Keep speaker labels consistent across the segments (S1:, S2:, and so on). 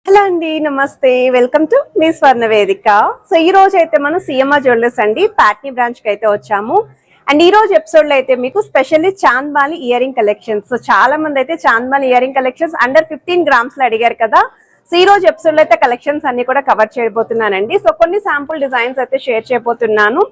S1: Hello అండి, నమస్తే. Welcome to me స్వర్ణ వేదిక. సో ఈ రోజు అయితే మనం సిఎంఆర్ జ్యువెలర్స్ అండి ప్యాట్నీ బ్రాంచ్ కి అయితే వచ్చాము. అండ్ ఈ రోజు ఎపిసోడ్ లో అయితే మీకు specially chandbali ear ring collections. So చాలా మంది అయితే chandbali ear ring collections under 15 grams లో అడిగారు కదా. సో ఈ రోజు ఎపిసోడ్ లో అయితే కలెక్షన్స్ అన్ని కూడా కవర్ చేయబోతున్నానండి. సో కొన్ని శాంపుల్ డిజైన్స్ అయితే షేర్ చేయబోతున్నాను.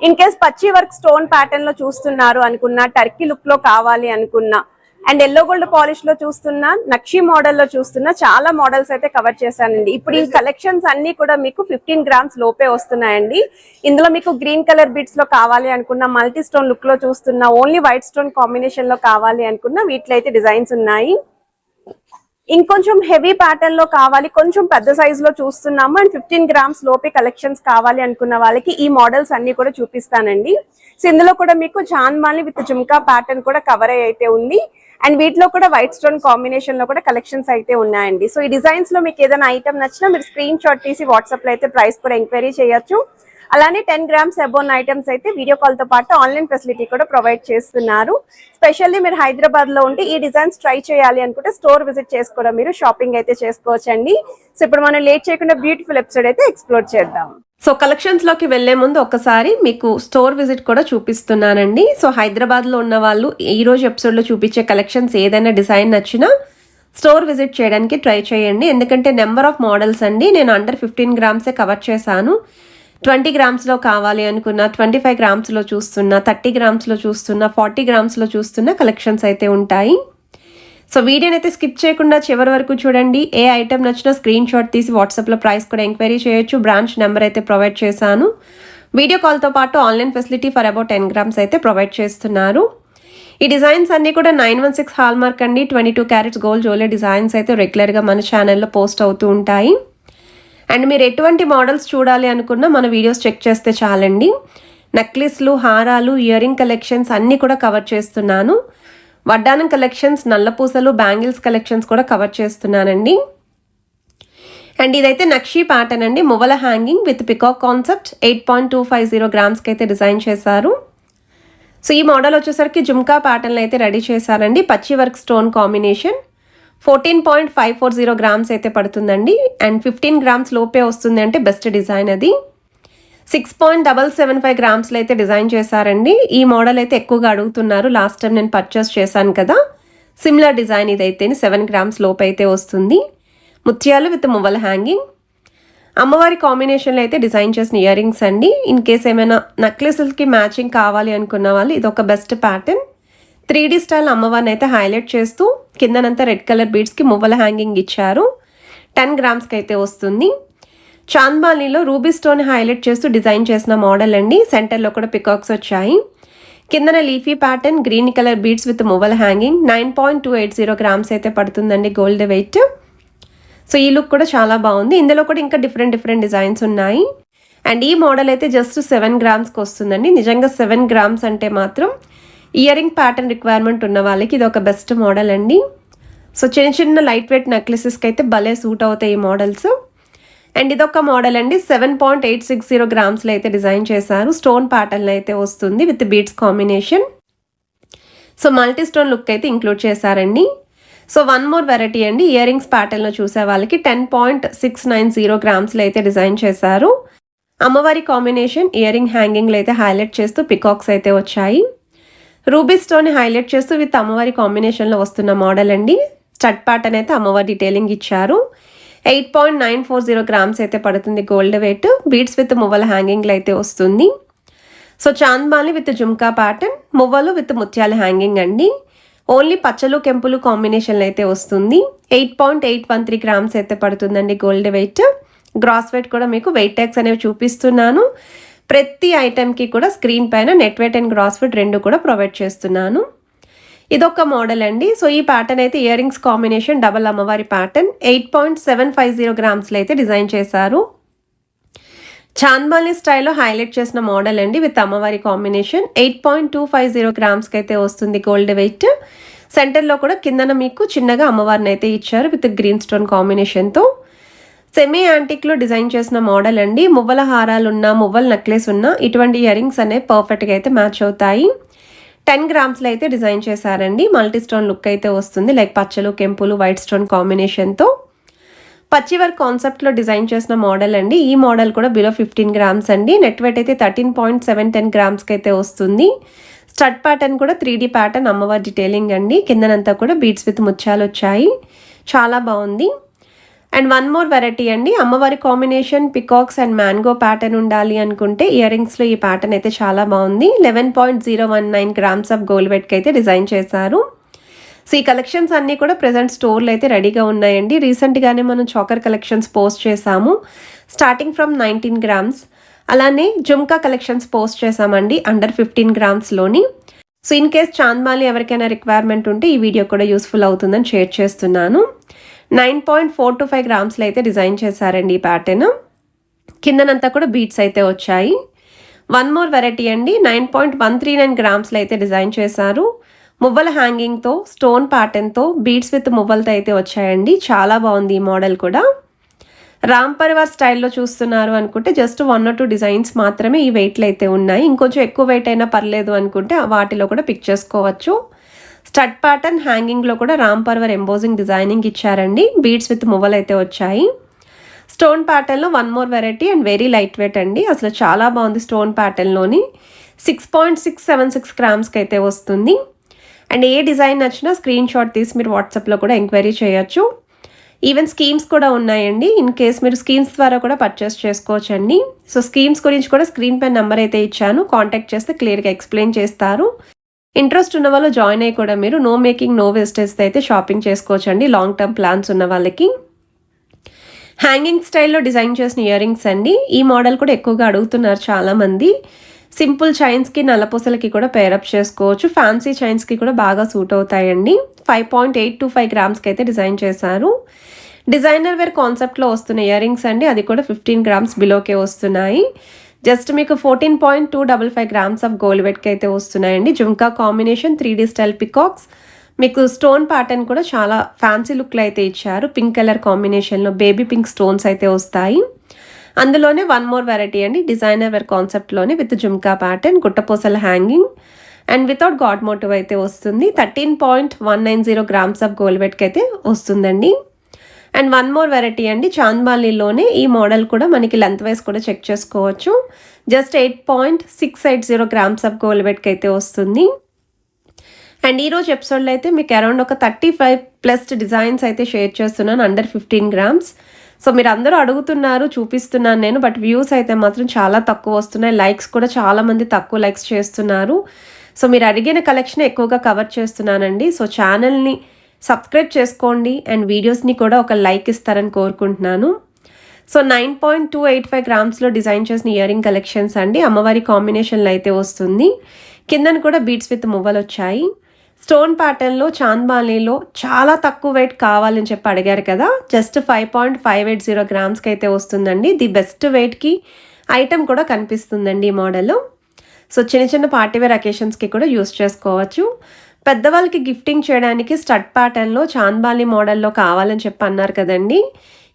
S1: ఇన్ కేస్ పచ్చి వర్క్ స్టోన్ ప్యాటర్న్ లో చూస్తున్నారు అనుకున్నా, టర్కీ లుక్ లో కావాలి అనుకున్నా, అండ్ ఎల్లో గోల్డ్ పాలిష్ లో చూస్తున్నా, నక్షి మోడల్ లో చూస్తున్నా, చాలా మోడల్స్ అయితే కవర్ చేశానండి. ఇప్పుడు ఈ కలెక్షన్స్ అన్ని కూడా మీకు 15 గ్రామ్స్ లోపే వస్తున్నాయండి. ఇందులో మీకు గ్రీన్ కలర్ బీడ్స్ లో కావాలి అనుకున్నా, మల్టీ స్టోన్ లుక్ లో చూస్తున్నా, ఓన్లీ వైట్ స్టోన్ కాంబినేషన్ లో కావాలి అనుకున్నా, వీటిలో అయితే డిజైన్స్ ఉన్నాయి. ఇంకొంచెం హెవీ ప్యాటర్న్ లో కావాలి, కొంచెం పెద్ద సైజ్ లో చూస్తున్నాము, అండ్ 15 గ్రామ్స్ లోపే కలెక్షన్స్ కావాలి అనుకున్న వాళ్ళకి ఈ మోడల్స్ అన్ని కూడా చూపిస్తానండి. సో ఇందులో కూడా మీకు చాంద్బాలి విత్ జుమ్కా ప్యాటర్న్ కూడా కవర్ అయితే ఉంది. అండ్ వీటిలో కూడా వైట్ స్టోన్ కాంబినేషన్ లో కూడా కలెక్షన్స్ అయితే ఉన్నాయండి. సో ఈ డిజైన్స్ లో మీకు ఏదైనా ఐటమ్ నచ్చినా మీరు స్క్రీన్ షాట్ తీసి వాట్సాప్ లో అయితే ప్రైస్ కూడా ఎంక్వైరీ చేయొచ్చు. అలానే 10 గ్రామ్స్ అబోన్ ఐటమ్స్ అయితే వీడియో కాల్ తో పాటు ఆన్లైన్ ఫెసిలిటీ కూడా ప్రొవైడ్ చేస్తున్నారు. స్పెషల్లీ మీరు హైదరాబాద్ లో ఉంటే ఈ డిజైన్స్ ట్రై చేయాలి అనుకుంటే స్టోర్ విజిట్ చేసుకోవడం, మీరు షాపింగ్ అయితే చేసుకోవచ్చండి. సో ఇప్పుడు మనం లేట్ చేయకుండా బ్యూటిఫుల్ ఎపిసోడ్ అయితే ఎక్స్ప్లోర్ చేద్దాం. సో కలెక్షన్స్ లోకి వెళ్లే ముందు ఒకసారి మీకు స్టోర్ విజిట్ కూడా చూపిస్తున్నానండి. సో హైదరాబాద్ లో ఉన్న వాళ్ళు ఈ రోజు ఎపిసోడ్ లో చూపించే కలెక్షన్స్ ఏదైనా డిజైన్ నచ్చినా స్టోర్ విజిట్ చేయడానికి ట్రై చేయండి. ఎందుకంటే నెంబర్ ఆఫ్ మోడల్స్ అండి నేను అండర్ 15 గ్రామ్సే కవర్ చేశాను. 20 గ్రామ్స్లో కావాలి అనుకున్నా, 25 గ్రామ్స్లో చూస్తున్నా, 30 గ్రామ్స్లో చూస్తున్నా, 40 గ్రామ్స్లో చూస్తున్నా కలెక్షన్స్ అయితే ఉంటాయి. సో వీడియోని అయితే స్కిప్ చేయకుండా చివరి వరకు చూడండి. ఏ ఐటమ్ నచ్చినా స్క్రీన్ షాట్ తీసి వాట్సాప్లో ప్రైస్ కూడా ఎంక్వైరీ చేయొచ్చు. బ్రాంచ్ నెంబర్ అయితే ప్రొవైడ్ చేశాను. వీడియో కాల్తో పాటు online facility for about 10 grams అయితే ప్రొవైడ్ చేస్తున్నారు. ఈ డిజైన్స్ అన్నీ కూడా 916 హాల్ మార్క్ అండి. 22 క్యారెట్స్ గోల్డ్ జ్యువెలరీ డిజైన్స్ అయితే రెగ్యులర్గా మన ఛానల్లో పోస్ట్ అవుతూ ఉంటాయి. అండ్ మీరు ఎటువంటి మోడల్స్ చూడాలి అనుకున్నా మన వీడియోస్ చెక్ చేస్తే చాలండి. నెక్లెస్లు, హారాలు, ఇయర్ రింగ్ కలెక్షన్స్ అన్నీ కూడా కవర్ చేస్తున్నాను. వడ్డానం కలెక్షన్స్, నల్లపూసలు, బ్యాంగిల్స్ కలెక్షన్స్ కూడా కవర్ చేస్తున్నానండి. అండ్ ఇదైతే నక్షి ప్యాటర్న్ అండి, మువ్వల హ్యాంగింగ్ విత్ పికాక్ కాన్సెప్ట్. 8.250 గ్రామ్స్కి అయితే డిజైన్ చేశారు. సో ఈ మోడల్ వచ్చేసరికి జుమ్కా ప్యాటర్న్లో అయితే రెడీ చేశారండి. పచ్చి వర్క్ స్టోన్ కాంబినేషన్. 14.540 గ్రామ్స్ అయితే పడుతుందండి. అండ్ 15 గ్రామ్స్ లోపే వస్తుంది అంటే బెస్ట్ డిజైన్ అది. 6.775 గ్రామ్స్లో అయితే డిజైన్ చేశారండి. ఈ మోడల్ అయితే ఎక్కువగా అడుగుతున్నారు. లాస్ట్ టైం నేను పర్చేస్ చేశాను కదా, సిమిలర్ డిజైన్ ఇదైతే 7 గ్రామ్స్ లోపు అయితే వస్తుంది. ముత్యాలు విత్ మువ్వల హ్యాంగింగ్. అమ్మవారి కాంబినేషన్లో అయితే డిజైన్ చేసిన ఇయర్ రింగ్స్ అండి. ఇన్ కేస్ ఏమైనా నెక్లెస్కి మ్యాచింగ్ కావాలి అనుకున్న వాళ్ళు ఇది ఒక బెస్ట్ ప్యాటర్న్. 3D స్టైల్ అమ్మవారిని అయితే హైలైట్ చేస్తూ కిందనంతా రెడ్ కలర్ బీడ్స్కి మువ్వల హ్యాంగింగ్ ఇచ్చారు. 10 గ్రామ్స్కి అయితే వస్తుంది. చాంద్బాలిలో రూబీ స్టోన్ హైలైట్ చేస్తూ డిజైన్ చేసిన మోడల్ అండి. సెంటర్లో కూడా పికాక్స్ వచ్చాయి. కిందన leafy pattern, green colour beads with మువ్వల హ్యాంగింగ్. 9.280 గ్రామ్స్ అయితే పడుతుందండి గోల్డ్ వెయిట్. సో ఈ లుక్ కూడా చాలా బాగుంది. ఇందులో కూడా ఇంకా డిఫరెంట్ డిజైన్స్ ఉన్నాయి. అండ్ ఈ మోడల్ అయితే జస్ట్ 7 గ్రామ్స్కి వస్తుందండి. నిజంగా 7 గ్రామ్స్ అంటే మాత్రం ఇయర్ రింగ్ ప్యాటర్న్ రిక్వైర్మెంట్ ఉన్న వాళ్ళకి ఇది ఒక బెస్ట్ మోడల్ అండి. సో చిన్న లైట్ వెయిట్ నెక్లెసెస్కి అయితే భలే సూట్ అవుతాయి ఈ మోడల్స్. అండ్ ఇదొక మోడల్ అండి. 7.860 గ్రామ్స్లో అయితే డిజైన్ చేశారు. స్టోన్ ప్యాటర్న్లో అయితే వస్తుంది with beads combination. So multi stone look అయితే ఇంక్లూడ్ చేశారండి. సో వన్ మోర్ వెరైటీ అండి. ఇయర్ రింగ్స్ ప్యాటర్న్లో చూసే వాళ్ళకి 10.690 గ్రామ్స్లో అయితే డిజైన్ చేశారు. అమ్మవారి కాంబినేషన్ ఇయర్ రింగ్ హ్యాంగింగ్లో అయితే హైలైట్ చేస్తూ పికాక్స్ అయితే వచ్చాయి. రూబీ స్టోన్ హైలైట్ చేస్తూ విత్ అమ్మవారి కాంబినేషన్లో వస్తున్న మోడల్ అండి. స్టడ్ ప్యాటర్న్ అయితే అమ్మవారి డీటెయిలింగ్ ఇచ్చారు. 8.940 గ్రామ్స్ అయితే పడుతుంది గోల్డ్ వెయిట్. బీడ్స్ విత్ మువ్వల హ్యాంగింగ్లో అయితే వస్తుంది. So chandbali with jhumka pattern, మువ్వలు విత్ ముత్యాల హ్యాంగింగ్ అండి. ఓన్లీ పచ్చలు కెంపులు కాంబినేషన్లో అయితే వస్తుంది. 8.813 గ్రామ్స్ అయితే పడుతుందండి గోల్డ్ వెయిట్. గ్రాస్ వెయిట్ కూడా మీకు వెయిట్ ట్యాగ్స్ అనేవి చూపిస్తున్నాను. ప్రతి ఐటెంకి కూడా స్క్రీన్ పైన net weight and gross weight రెండు కూడా ప్రొవైడ్ చేస్తున్నాను. ఇదొక మోడల్ అండి. సో ఈ ప్యాటర్న్ అయితే ఇయర్ రింగ్స్ కాంబినేషన్ డబల్ అమ్మవారి ప్యాటర్న్. 8.750 గ్రామ్స్లో అయితే డిజైన్ చేశారు. చాంద్బాలి స్టైల్లో హైలైట్ చేసిన మోడల్ అండి విత్ అమ్మవారి కాంబినేషన్. 8.250 గ్రామ్స్కి అయితే వస్తుంది గోల్డ్ వెయిట్. సెంటర్లో కూడా కిందన మీకు చిన్నగా అమ్మవారిని అయితే ఇచ్చారు విత్ గ్రీన్ స్టోన్ కాంబినేషన్తో. సెమీ యాంటిక్లో డిజైన్ చేసిన మోడల్ అండి. మువ్వల హారాలు ఉన్నా, మువ్వల నెక్లెస్ ఉన్నా ఇటువంటి ఇయర్ రింగ్స్ అనేవి పర్ఫెక్ట్గా అయితే మ్యాచ్ అవుతాయి. 10 గ్రామ్స్లో అయితే డిజైన్ చేశారండి. మల్టీ స్టోన్ లుక్ అయితే వస్తుంది, లైక్ పచ్చలు, కెంపులు, వైట్ స్టోన్ కాంబినేషన్తో.
S2: పచ్చి వర్క్ కాన్సెప్ట్లో డిజైన్ చేసిన మోడల్ అండి. ఈ మోడల్ కూడా బిలో 15 గ్రామ్స్ అండి. నెట్ వెయిట్ అయితే 13.710 గ్రామ్స్కి అయితే వస్తుంది. స్టడ్ ప్యాటర్న్ కూడా 3D ప్యాటర్న్, అమ్మవారి డీటెయిలింగ్ అండి. కిందనంతా కూడా బీడ్స్ విత్ ముత్యాలు వచ్చాయి, చాలా బాగుంది. అండ్ వన్ మోర్ వెరైటీ అండి, అమ్మవారి combination peacocks and mango pattern ఉండాలి అనుకుంటే ఇయర్ రింగ్స్లో ఈ ప్యాటర్న్ అయితే చాలా బాగుంది. 11.019 గ్రామ్స్ ఆఫ్ గోల్డ్ వెయిట్కి అయితే డిజైన్ చేశారు. సో ఈ కలెక్షన్స్ అన్నీ కూడా ప్రెజెంట్ స్టోర్లో అయితే రెడీగా ఉన్నాయండి. రీసెంట్గానే మనం చోకర్ కలెక్షన్స్ పోస్ట్ చేసాము స్టార్టింగ్ ఫ్రమ్ 19 గ్రామ్స్. అలానే జుమ్కా కలెక్షన్స్ పోస్ట్ చేసామండి అండర్ 15 గ్రామ్స్లోని. సో ఇన్ కేస్ చాంద్మాలి ఎవరికైనా రిక్వైర్మెంట్ ఉంటే ఈ వీడియో కూడా యూస్ఫుల్ అవుతుందని షేర్ చేస్తున్నాను. 9.425 గ్రామ్స్లో అయితే డిజైన్ చేశారండి ఈ ప్యాటర్న్. కిందనంతా కూడా బీట్స్ అయితే వచ్చాయి. వన్ మోర్ వెరైటీ అండి, 9.139 గ్రామ్స్లో అయితే డిజైన్ చేశారు. మువ్వల హ్యాంగింగ్తో స్టోన్ ప్యాటర్న్తో బీడ్స్ విత్ మువ్వలతో అయితే వచ్చాయండి, చాలా బాగుంది ఈ మోడల్ కూడా. రామ్ పరివార్ స్టైల్లో చూస్తున్నారు అనుకుంటే జస్ట్ 1 or 2 డిజైన్స్ మాత్రమే ఈ వెయిట్లు అయితే ఉన్నాయి. ఇంకొంచెం ఎక్కువ వెయిట్ అయినా పర్లేదు అనుకుంటే వాటిలో కూడా పిక్ చేసుకోవచ్చు. స్టడ్ ప్యాటర్న్ హ్యాంగింగ్లో కూడా రామ్ పరివార్ ఎంబోజింగ్ డిజైనింగ్ ఇచ్చారండి. బీడ్స్ విత్ మువ్వలు అయితే వచ్చాయి. స్టోన్ ప్యాటర్న్లో one more variety and very light weight అండి, అసలు చాలా బాగుంది. స్టోన్ ప్యాటర్న్లోని 6.676 గ్రామ్స్కి అయితే వస్తుంది. అండ్ ఏ డిజైన్ నచ్చినా స్క్రీన్ షాట్ తీసి మీరు వాట్సాప్లో కూడా ఎంక్వైరీ చేయొచ్చు. ఈవెన్ స్కీమ్స్ కూడా ఉన్నాయండి, ఇన్ కేస్ మీరు స్కీమ్స్ ద్వారా కూడా పర్చేస్ చేసుకోవచ్చండి. సో స్కీమ్స్ గురించి కూడా స్క్రీన్ పై నెంబర్ అయితే ఇచ్చాను, కాంటాక్ట్ చేస్తే క్లియర్గా ఎక్స్ప్లెయిన్ చేస్తారు. ఇంట్రెస్ట్ ఉన్న వాళ్ళు జాయిన్ అయ్యి కూడా మీరు నో మేకింగ్ నో వేస్టేజ్ అయితే షాపింగ్ చేసుకోవచ్చండి, లాంగ్ టర్మ్ ప్లాన్స్ ఉన్న వాళ్ళకి. హ్యాంగింగ్ స్టైల్లో డిజైన్ చేసిన ఇయర్ రింగ్స్ అండి. ఈ మోడల్ కూడా ఎక్కువగా అడుగుతున్నారు చాలామంది. సింపుల్ చైన్స్కి నల్లపూసలకి కూడా పేరప్ చేసుకోవచ్చు, ఫ్యాన్సీ చైన్స్కి కూడా బాగా సూట్ అవుతాయండి. 5.825 గ్రామ్స్కి అయితే డిజైన్ చేశారు. డిజైనర్ వేర్ కాన్సెప్ట్లో వస్తున్న ఇయర్ రింగ్స్ అండి, అది కూడా 15 గ్రామ్స్ బిలోకే వస్తున్నాయి. జస్ట్ మీకు 14.255 గ్రామ్స్ ఆఫ్ గోల్డ్ వెయిట్కి అయితే వస్తున్నాయండి. Jhumka combination 3D style peacocks, మీకు స్టోన్ ప్యాటర్న్ కూడా చాలా ఫ్యాన్సీ లుక్లో అయితే ఇచ్చారు. పింక్ కలర్ కాంబినేషన్లో బేబీ పింక్ స్టోన్స్ అయితే వస్తాయి. అందులోనే వన్ మోర్ వెరైటీ అండి, డిజైనర్ వేర్ కాన్సెప్ట్లోనే విత్ జుమ్కా ప్యాటర్న్, గుట్టపూసల hanging and without god motif అయితే వస్తుంది. 13.190 గ్రామ్స్ ఆఫ్ గోల్డ్ వెయిట్కి అయితే వస్తుందండి. అండ్ వన్ మోర్ వెరైటీ అండి, చాంద్బాలీలోనే ఈ మోడల్ కూడా మనకి లెంత్ వైజ్ కూడా చెక్ చేసుకోవచ్చు. జస్ట్ 8.680 గ్రామ్స్ ఆఫ్ గోల్డ్ వెయిట్కి అయితే వస్తుంది. అండ్ ఈరోజు ఎపిసోడ్లో అయితే మీకు అరౌండ్ ఒక 35+ డిజైన్స్ అయితే షేర్ చేస్తున్నాను అండర్ 15 గ్రామ్స్. సో మీరు అందరూ అడుగుతున్నారు, చూపిస్తున్నాను నేను, బట్ వ్యూస్ అయితే మాత్రం చాలా తక్కువ వస్తున్నాయి. లైక్స్ కూడా చాలామంది తక్కువ లైక్స్ చేస్తున్నారు. సో మీరు అడిగిన కలెక్షన్ ఎక్కువగా కవర్ చేస్తున్నానండి. సో ఛానల్ని సబ్స్క్రైబ్ చేసుకోండి అండ్ వీడియోస్ని కూడా ఒక లైక్ ఇస్తారని కోరుకుంటున్నాను. సో 9.285 గ్రామ్స్లో డిజైన్ చేసిన ఇయర్ రింగ్ కలెక్షన్స్ అండి, అమ్మవారి కాంబినేషన్లో అయితే వస్తుంది. కిందను కూడా బీడ్స్ విత్ మువ్వలు వచ్చాయి. స్టోన్ ప్యాటర్న్లో చాంద్బాలీలో చాలా తక్కువ వెయిట్ కావాలని చెప్పి అడిగారు కదా, జస్ట్ 5.580 గ్రామ్స్కి అయితే వస్తుందండి. ది బెస్ట్ వెయిట్కి ఐటమ్ కూడా కనిపిస్తుందండి ఈ మోడల్లో. సో చిన్న చిన్న పార్టీవేర్ అకేషన్స్కి కూడా యూస్ చేసుకోవచ్చు. పెద్దవాళ్ళకి గిఫ్టింగ్ చేయడానికి స్టడ్ ప్యాటర్న్లో చాంద్బాలీ మోడల్లో కావాలని చెప్పి అన్నారు కదండి.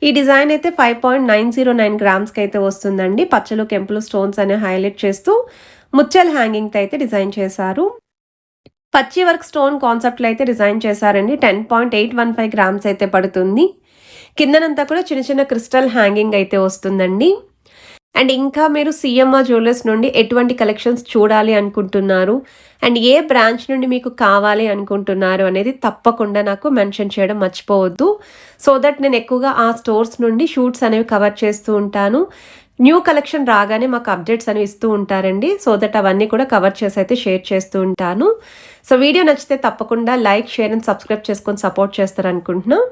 S2: ఈ డిజైన్ అయితే 5.909 గ్రామ్స్కి అయితే వస్తుందండి. పచ్చలు కెంపులు స్టోన్స్ అనే హైలైట్ చేస్తూ ముత్యాల హ్యాంగింగ్తో అయితే డిజైన్ చేశారు. పచ్చి వర్క్ స్టోన్ కాన్సెప్ట్లో అయితే డిజైన్ చేశారండి. 10.815 గ్రామ్స్ అయితే పడుతుంది. కిందనంతా కూడా చిన్న చిన్న క్రిస్టల్ హ్యాంగింగ్ అయితే వస్తుందండి. అండ్ ఇంకా మీరు సిఎంఆర్ జ్యువెలర్స్ నుండి ఎటువంటి కలెక్షన్స్ చూడాలి అనుకుంటున్నారు అండ్ ఏ బ్రాంచ్ నుండి మీకు కావాలి అనుకుంటున్నారు అనేది తప్పకుండా నాకు మెన్షన్ చేయడం మర్చిపోవద్దు. సో దట్ నేను ఎక్కువగా ఆ స్టోర్స్ నుండి షూట్స్ అనేవి కవర్ చేస్తూ ఉంటాను. న్యూ కలెక్షన్ రాగానే మాకు అప్డేట్స్ అనేవి ఇస్తూ ఉంటారండి. సో దట్ అవన్నీ కూడా కవర్ చేసి అయితే షేర్ చేస్తూ ఉంటాను. సో వీడియో నచ్చితే తప్పకుండా లైక్, షేర్ అండ్ సబ్స్క్రైబ్ చేసుకొని సపోర్ట్ చేస్తారనుకుంటున్నాను.